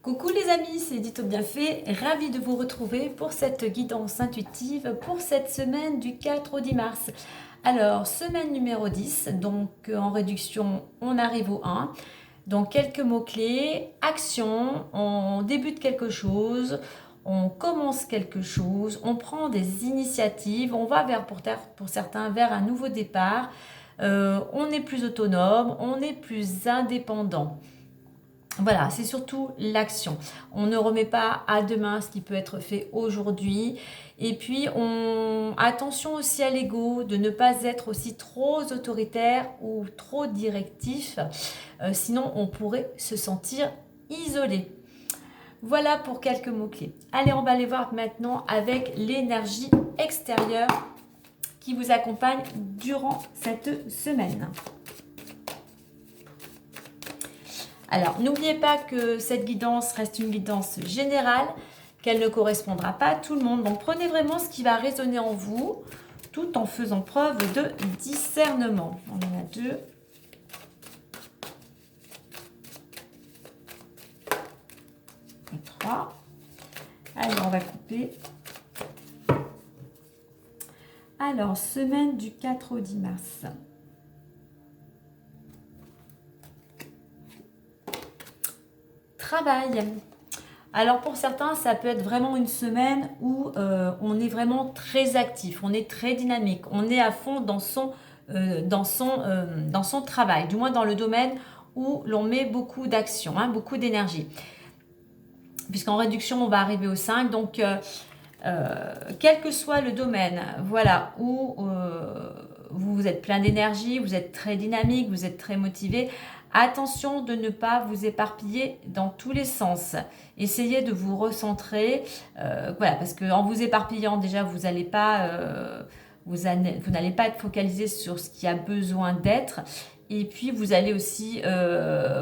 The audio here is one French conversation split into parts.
Coucou les amis, c'est Edith Bienfait, ravie de vous retrouver pour cette guidance intuitive pour cette semaine du 4 au 10 mars. Alors, semaine numéro 10, donc en réduction, on arrive au 1. Donc, quelques mots-clés, action, on débute quelque chose, on commence quelque chose, on prend des initiatives, on va vers, pour certains, vers un nouveau départ, on est plus autonome, on est plus indépendant. Voilà, c'est surtout l'action. On ne remet pas à demain ce qui peut être fait aujourd'hui. Et puis, attention aussi à l'ego, de ne pas être aussi trop autoritaire ou trop directif. Sinon, on pourrait se sentir isolé. Voilà pour quelques mots-clés. Allez, on va aller voir maintenant avec l'énergie extérieure qui vous accompagne durant cette semaine. Alors, n'oubliez pas que cette guidance reste une guidance générale, qu'elle ne correspondra pas à tout le monde. Donc, prenez vraiment ce qui va résonner en vous, tout en faisant preuve de discernement. On en a deux. Et trois. Allez, on va couper. Alors, semaine du 4 au 10 mars. Travail. Alors pour certains, ça peut être vraiment une semaine où on est vraiment très actif, on est très dynamique, on est à fond dans son travail, du moins dans le domaine où l'on met beaucoup d'action, beaucoup d'énergie. Puisqu'en réduction, on va arriver au 5, donc quel que soit le domaine, voilà, où vous êtes plein d'énergie, vous êtes très dynamique, vous êtes très motivé. Attention de ne pas vous éparpiller dans tous les sens. Essayez de vous recentrer, voilà, parce qu'en vous éparpillant, déjà, vous n'allez pas, vous n'allez pas être focalisé sur ce qui a besoin d'être. Et puis, vous allez aussi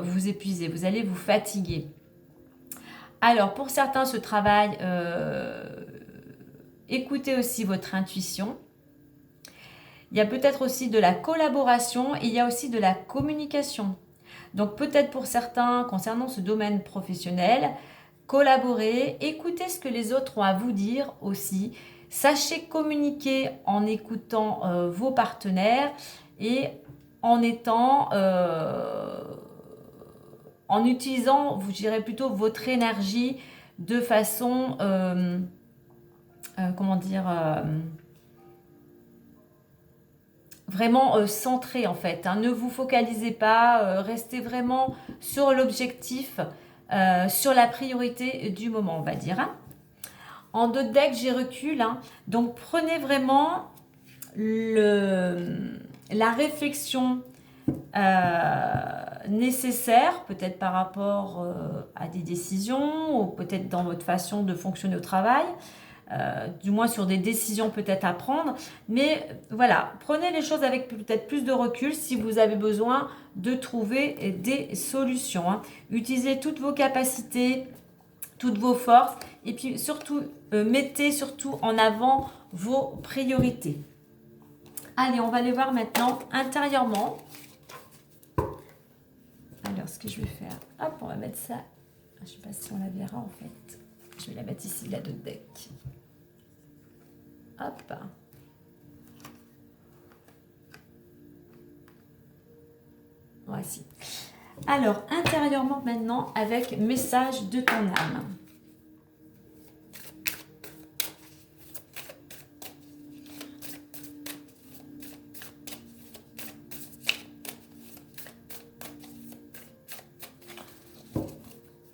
vous épuiser, vous allez vous fatiguer. Alors, pour certains, ce travail, écoutez aussi votre intuition. Il y a peut-être aussi de la collaboration et il y a aussi de la communication. Donc peut-être pour certains, concernant ce domaine professionnel, collaborer, écoutez ce que les autres ont à vous dire aussi. Sachez communiquer en écoutant vos partenaires et en en utilisant, je dirais plutôt votre énergie de façon, comment dire, vraiment centré en fait. Ne vous focalisez pas, restez vraiment sur l'objectif, sur la priorité du moment, on va dire. En deux decks, j'ai recul. Donc prenez vraiment la réflexion nécessaire, peut-être par rapport à des décisions ou peut-être dans votre façon de fonctionner au travail. Du moins sur des décisions peut-être à prendre. Mais voilà, prenez les choses avec peut-être plus de recul si vous avez besoin de trouver des solutions. Utilisez toutes vos capacités, toutes vos forces et puis surtout, mettez surtout en avant vos priorités. Allez, on va aller voir maintenant intérieurement. Alors, ce que je vais faire, hop, on va mettre ça. Je ne sais pas si on la verra en fait. Je vais la mettre ici, la de deck. Hop. Voici. Alors, intérieurement maintenant, avec message de ton âme.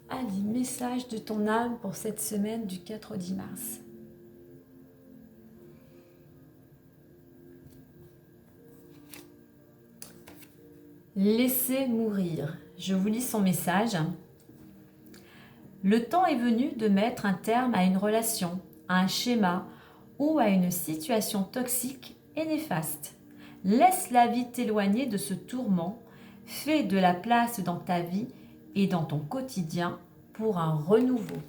Allez, message de ton âme pour cette semaine du 4 au 10 mars. Laissez mourir. Je vous lis son message. Le temps est venu de mettre un terme à une relation, à un schéma ou à une situation toxique et néfaste. Laisse la vie t'éloigner de ce tourment. Fais de la place dans ta vie et dans ton quotidien pour un renouveau.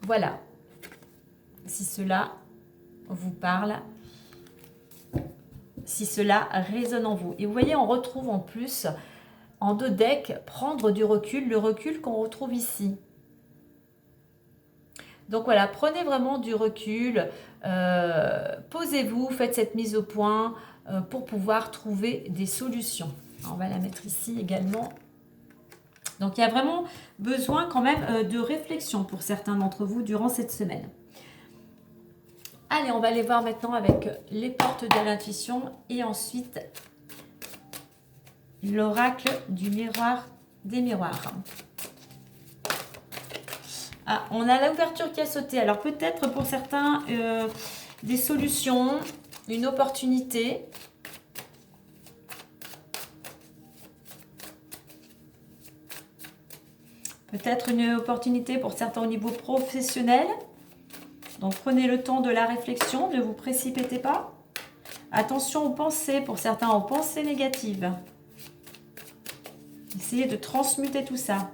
Voilà. Si cela vous parle, si cela résonne en vous. Et vous voyez, on retrouve en plus en deux decks, prendre du recul, le recul qu'on retrouve ici. Donc voilà, prenez vraiment du recul, posez-vous, faites cette mise au point pour pouvoir trouver des solutions. On va la mettre ici également. Donc il y a vraiment besoin quand même de réflexion pour certains d'entre vous durant cette semaine. Allez, on va aller voir maintenant avec les portes de l'intuition et ensuite l'oracle du miroir des miroirs. Ah, on a l'ouverture qui a sauté. Alors peut-être pour certains des solutions, une opportunité. Peut-être une opportunité pour certains au niveau professionnel. Donc prenez le temps de la réflexion, ne vous précipitez pas. Attention aux pensées, pour certains aux pensées négatives. Essayez de transmuter tout ça.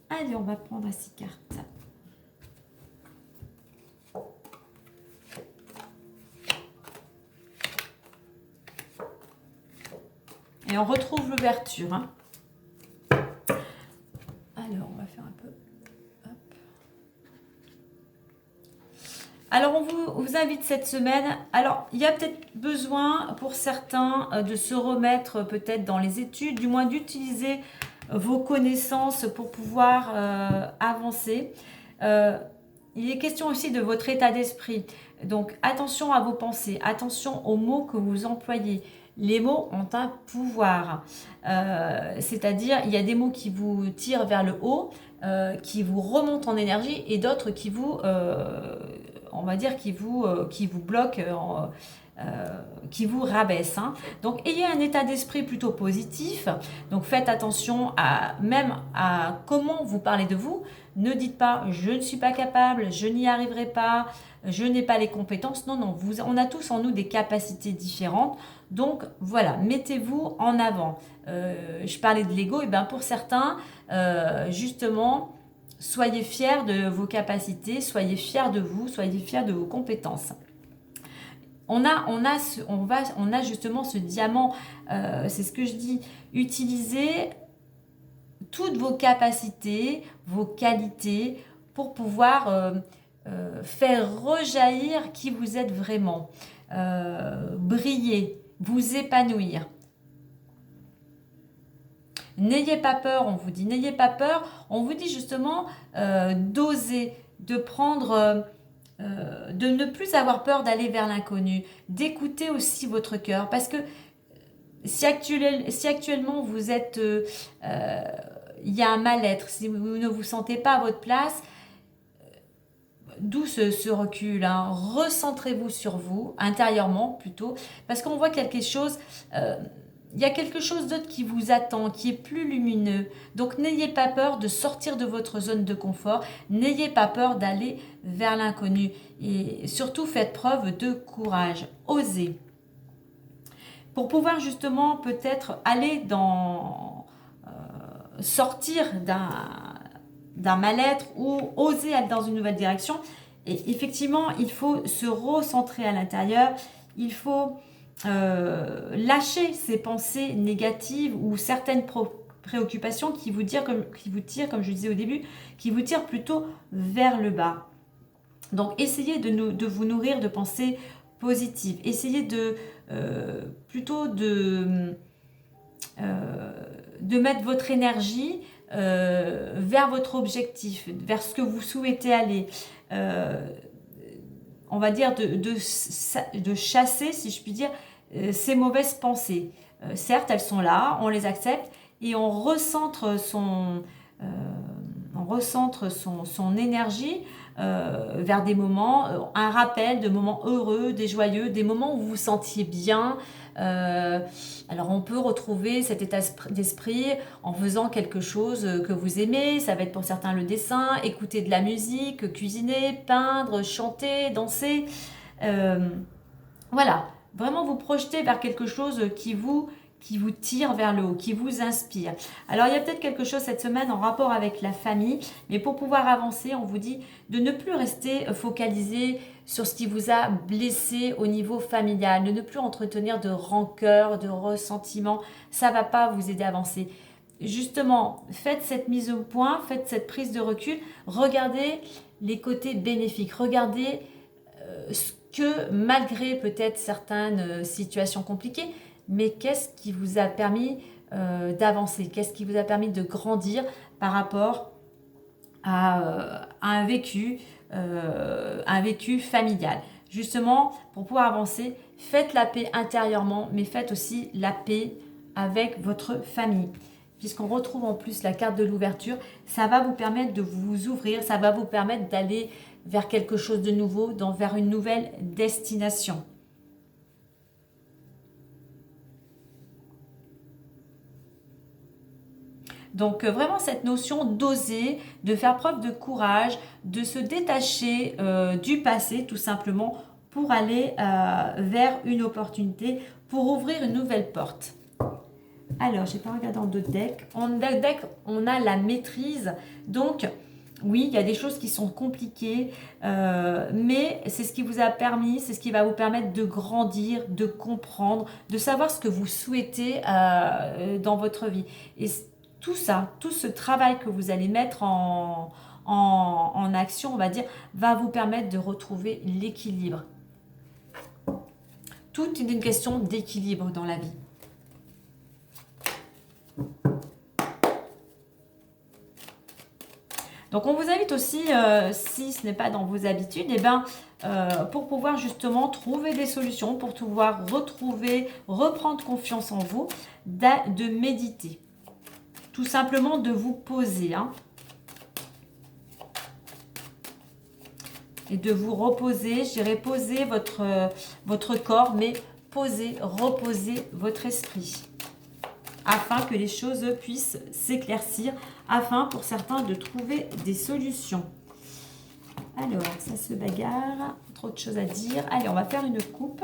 Allez, on va prendre 6 cartes. Et on retrouve l'ouverture. Hein. Alors, on va faire un peu... Hop. Alors, on vous invite cette semaine. Alors, il y a peut-être besoin pour certains de se remettre peut-être dans les études, du moins d'utiliser vos connaissances pour pouvoir avancer. Il est question aussi de votre état d'esprit. Donc, attention à vos pensées, attention aux mots que vous employez. Les mots ont un pouvoir. C'est-à-dire, il y a des mots qui vous tirent vers le haut, qui vous remontent en énergie, et d'autres qui vous, on va dire, qui vous bloquent, qui vous rabaissent. Hein. Donc, ayez un état d'esprit plutôt positif. Donc, faites attention même à comment vous parlez de vous. Ne dites pas « je ne suis pas capable, je n'y arriverai pas, je n'ai pas les compétences ». Non, non, on a tous en nous des capacités différentes. Donc, voilà, mettez-vous en avant. Je parlais de l'ego, et bien pour certains, justement, soyez fiers de vos capacités, soyez fiers de vous, soyez fiers de vos compétences. On a justement ce diamant, c'est ce que je dis, utilisez toutes vos capacités, vos qualités pour pouvoir faire rejaillir qui vous êtes vraiment, briller, vous épanouir. N'ayez pas peur, on vous dit, n'ayez pas peur, on vous dit justement d'oser, de prendre... de ne plus avoir peur d'aller vers l'inconnu, d'écouter aussi votre cœur, parce que si actuellement vous êtes, il y a un mal-être, si vous ne vous sentez pas à votre place, d'où ce recul, hein. Recentrez-vous sur vous, intérieurement plutôt, parce qu'on voit quelque chose, il y a quelque chose d'autre qui vous attend, qui est plus lumineux. Donc n'ayez pas peur de sortir de votre zone de confort, n'ayez pas peur d'aller vers l'inconnu. Et surtout faites preuve de courage, osez. Pour pouvoir justement peut-être aller sortir d'un mal-être ou oser aller dans une nouvelle direction. Et effectivement, il faut se recentrer à l'intérieur, il faut lâcher ces pensées négatives ou certaines préoccupations qui vous tirent, comme je disais au début, qui vous tirent plutôt vers le bas. Donc, essayez de vous nourrir de pensées positives. Essayez plutôt de mettre votre énergie vers votre objectif, vers ce que vous souhaitez aller. On va dire de chasser, si je puis dire, ces mauvaises pensées. Certes, elles sont là, on les accepte et on recentre son énergie vers des moments, un rappel de moments heureux, des joyeux, des moments où vous vous sentiez bien. Alors on peut retrouver cet état d'esprit en faisant quelque chose que vous aimez. Ça va être pour certains le dessin, écouter de la musique, cuisiner, peindre, chanter, danser. Voilà, vraiment vous projeter vers quelque chose qui vous qui vous tire vers le haut, qui vous inspire. Alors, il y a peut-être quelque chose cette semaine en rapport avec la famille, mais pour pouvoir avancer, on vous dit de ne plus rester focalisé sur ce qui vous a blessé au niveau familial, de ne plus entretenir de rancœur, de ressentiment. Ça ne va pas vous aider à avancer. Justement, faites cette mise au point, faites cette prise de recul, regardez les côtés bénéfiques, regardez ce que malgré peut-être certaines situations compliquées, mais qu'est-ce qui vous a permis d'avancer, qu'est-ce qui vous a permis de grandir par rapport à un vécu familial. Justement, pour pouvoir avancer, faites la paix intérieurement, mais faites aussi la paix avec votre famille. Puisqu'on retrouve en plus la carte de l'ouverture, ça va vous permettre de vous ouvrir, ça va vous permettre d'aller vers quelque chose de nouveau, vers une nouvelle destination. Donc vraiment cette notion d'oser, de faire preuve de courage, de se détacher du passé tout simplement pour aller vers une opportunité, pour ouvrir une nouvelle porte. Alors, je n'ai pas regardé en d'autres decks. En deck, on a la maîtrise. Donc, oui, il y a des choses qui sont compliquées, mais c'est ce qui vous a permis, c'est ce qui va vous permettre de grandir, de comprendre, de savoir ce que vous souhaitez dans votre vie. Et tout ça, tout ce travail que vous allez mettre en action, on va dire, va vous permettre de retrouver l'équilibre. Tout est une question d'équilibre dans la vie. Donc on vous invite aussi, si ce n'est pas dans vos habitudes, eh ben, pour pouvoir justement trouver des solutions, pour pouvoir reprendre confiance en vous, de méditer. Tout simplement de vous poser. Et de vous reposer, je dirais poser votre corps, mais reposer votre esprit. Afin que les choses puissent s'éclaircir, afin pour certains de trouver des solutions. Alors, ça se bagarre, trop de choses à dire. Allez, on va faire une coupe.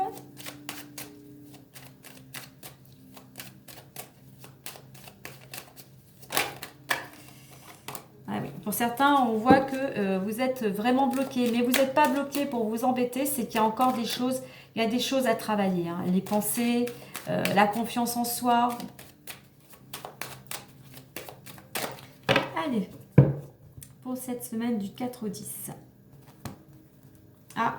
Ah oui. Pour certains, on voit que vous êtes vraiment bloqué, mais vous n'êtes pas bloqué pour vous embêter, c'est qu'il y a encore des choses, il y a des choses à travailler. Les pensées, la confiance en soi. Allez, pour cette semaine du 4 au 10. Ah,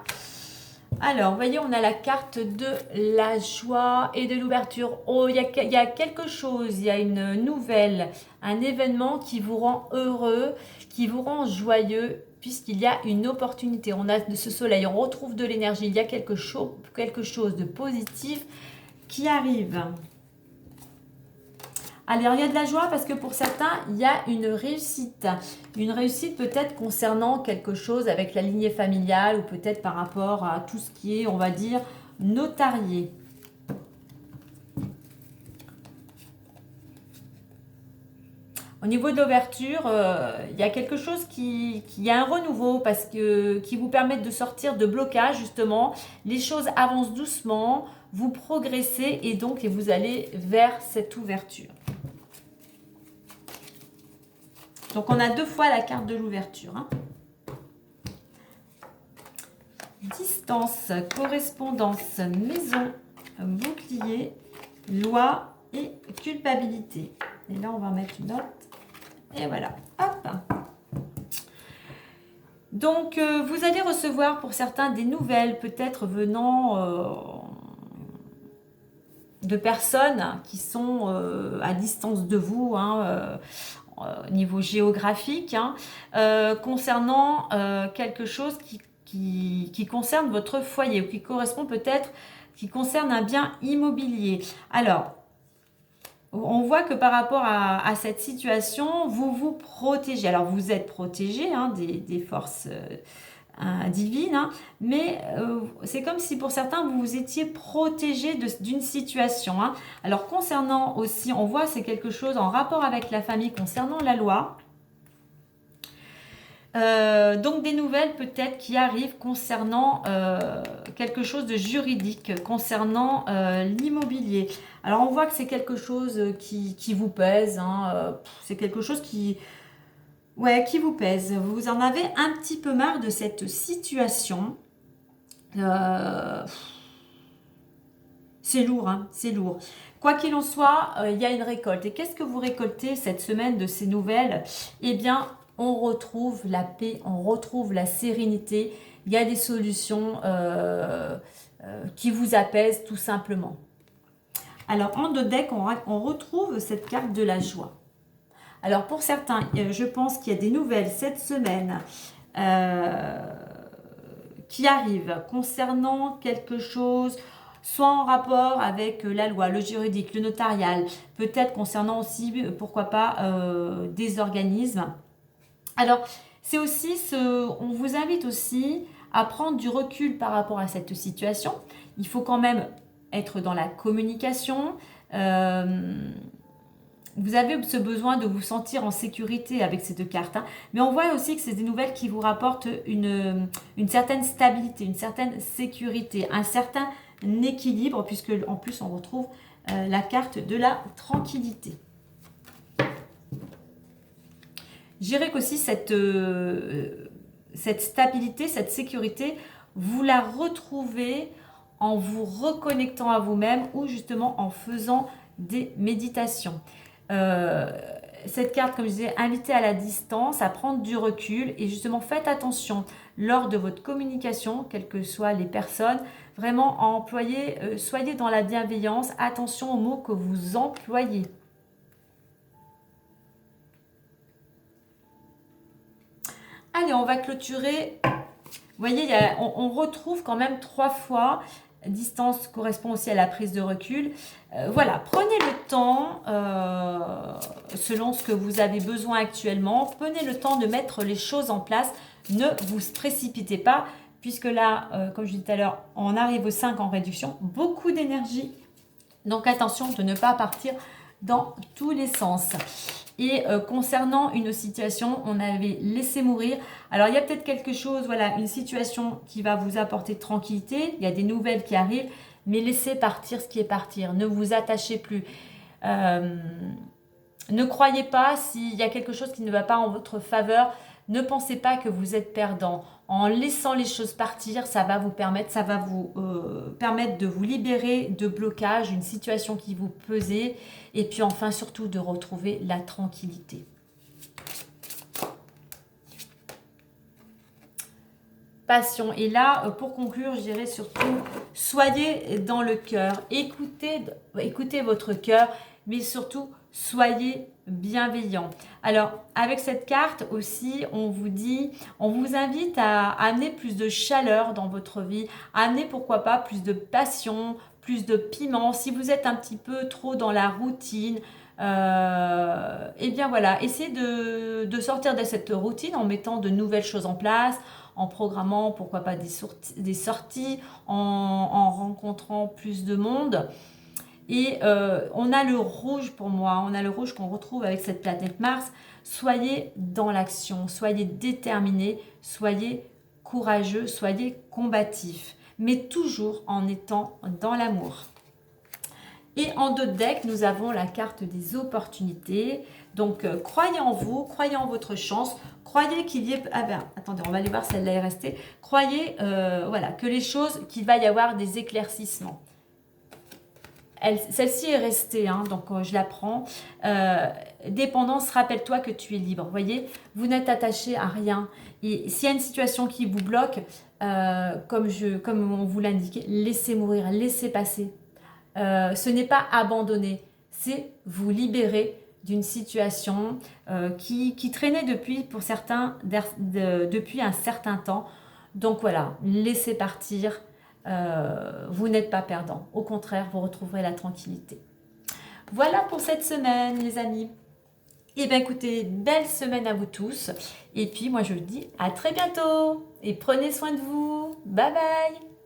alors, vous voyez, on a la carte de la joie et de l'ouverture. Oh, il y a quelque chose, il y a une nouvelle, un événement qui vous rend heureux, qui vous rend joyeux, puisqu'il y a une opportunité. On a de ce soleil, on retrouve de l'énergie, il y a quelque chose de positif qui arrive. Alors, il y a de la joie parce que pour certains, il y a une réussite. Une réussite peut-être concernant quelque chose avec la lignée familiale ou peut-être par rapport à tout ce qui est, on va dire, notarié. Au niveau de l'ouverture, il y a quelque chose qui a un renouveau qui vous permet de sortir de blocage justement. Les choses avancent doucement, vous progressez et donc vous allez vers cette ouverture. Donc, on a deux fois la carte de l'ouverture. Distance, correspondance, maison, bouclier, loi et culpabilité. Et là, on va mettre une note. Et voilà. Hop. Donc, vous allez recevoir pour certains des nouvelles, peut-être venant de personnes qui sont à distance de vous, au niveau géographique, concernant quelque chose qui concerne votre foyer ou qui correspond peut-être, qui concerne un bien immobilier. Alors, on voit que par rapport à cette situation, vous vous protégez. Alors, vous êtes protégé des forces divines, mais c'est comme si pour certains, vous vous étiez protégé d'une situation. Alors, concernant aussi, on voit c'est quelque chose en rapport avec la famille, concernant la loi. Donc des nouvelles peut-être qui arrivent concernant quelque chose de juridique, concernant l'immobilier. Alors on voit que c'est quelque chose qui vous pèse, hein, c'est quelque chose ouais, qui vous pèse. Vous en avez un petit peu marre de cette situation. C'est lourd, hein, c'est lourd. Quoi qu'il en soit, il y a une récolte. Et qu'est-ce que vous récoltez cette semaine de ces nouvelles? Eh bien, on retrouve la paix, on retrouve la sérénité. Il y a des solutions qui vous apaisent tout simplement. Alors, en deux decks, on retrouve cette carte de la joie. Alors, pour certains, je pense qu'il y a des nouvelles cette semaine qui arrivent concernant quelque chose soit en rapport avec la loi, le juridique, le notarial, peut-être concernant aussi, pourquoi pas, des organismes. Alors, c'est aussi on vous invite aussi à prendre du recul par rapport à cette situation. Il faut quand même être dans la communication. Vous avez ce besoin de vous sentir en sécurité avec ces deux cartes. Hein. Mais on voit aussi que c'est des nouvelles qui vous rapportent une certaine stabilité, une certaine sécurité, un certain équilibre, puisque en plus on retrouve la carte de la tranquillité. Je dirais qu'aussi cette stabilité, cette sécurité, vous la retrouvez en vous reconnectant à vous-même ou justement en faisant des méditations. Cette carte, comme je disais, invitée à la distance, à prendre du recul et justement faites attention lors de votre communication, quelles que soient les personnes, vraiment à employer, soyez dans la bienveillance, attention aux mots que vous employez. Allez, on va clôturer. Vous voyez, on retrouve quand même 3 fois. Distance correspond aussi à la prise de recul. Voilà, prenez le temps, selon ce que vous avez besoin actuellement, prenez le temps de mettre les choses en place. Ne vous précipitez pas, puisque là, comme je disais tout à l'heure, on arrive au 5 en réduction, beaucoup d'énergie. Donc attention de ne pas partir dans tous les sens. Et concernant une situation, on avait laissé mourir. Alors, il y a peut-être quelque chose, voilà, une situation qui va vous apporter tranquillité. Il y a des nouvelles qui arrivent, mais laissez partir ce qui est partir. Ne vous attachez plus. Ne croyez pas s'il y a quelque chose qui ne va pas en votre faveur. Ne pensez pas que vous êtes perdant. En laissant les choses partir, ça va vous permettre de vous libérer de blocage, une situation qui vous pesait, et puis enfin surtout de retrouver la tranquillité. Passion. Et là, pour conclure, je dirais surtout, soyez dans le cœur, écoutez votre cœur, mais surtout, soyez bienveillant. Alors, avec cette carte aussi, on vous invite à amener plus de chaleur dans votre vie, à amener pourquoi pas plus de passion, plus de piment. Si vous êtes un petit peu trop dans la routine, eh bien voilà, essayez de sortir de cette routine en mettant de nouvelles choses en place, en programmant pourquoi pas des sorties, en rencontrant plus de monde. Et on a le rouge pour moi, on a le rouge qu'on retrouve avec cette planète Mars. Soyez dans l'action, soyez déterminés, soyez courageux, soyez combatifs, mais toujours en étant dans l'amour. Et en deux decks, nous avons la carte des opportunités. Donc, croyez en vous, croyez en votre chance, croyez qu'il y ait... Ah ben, attendez, on va aller voir si elle est restée. Croyez, voilà, que les choses, qu'il va y avoir des éclaircissements. Celle-ci est restée, hein, donc je la prends. Dépendance, rappelle-toi que tu es libre. Vous voyez, vous n'êtes attaché à rien. Et s'il y a une situation qui vous bloque, comme on vous l'indiquait, laissez mourir, laissez passer. Ce n'est pas abandonner, c'est vous libérer d'une situation qui traînait pour certains depuis un certain temps. Donc voilà, laissez partir. Vous n'êtes pas perdant. Au contraire, vous retrouverez la tranquillité. Voilà pour cette semaine, les amis. Et bien écoutez, belle semaine à vous tous. Et puis moi je vous dis à très bientôt. Et prenez soin de vous. Bye bye.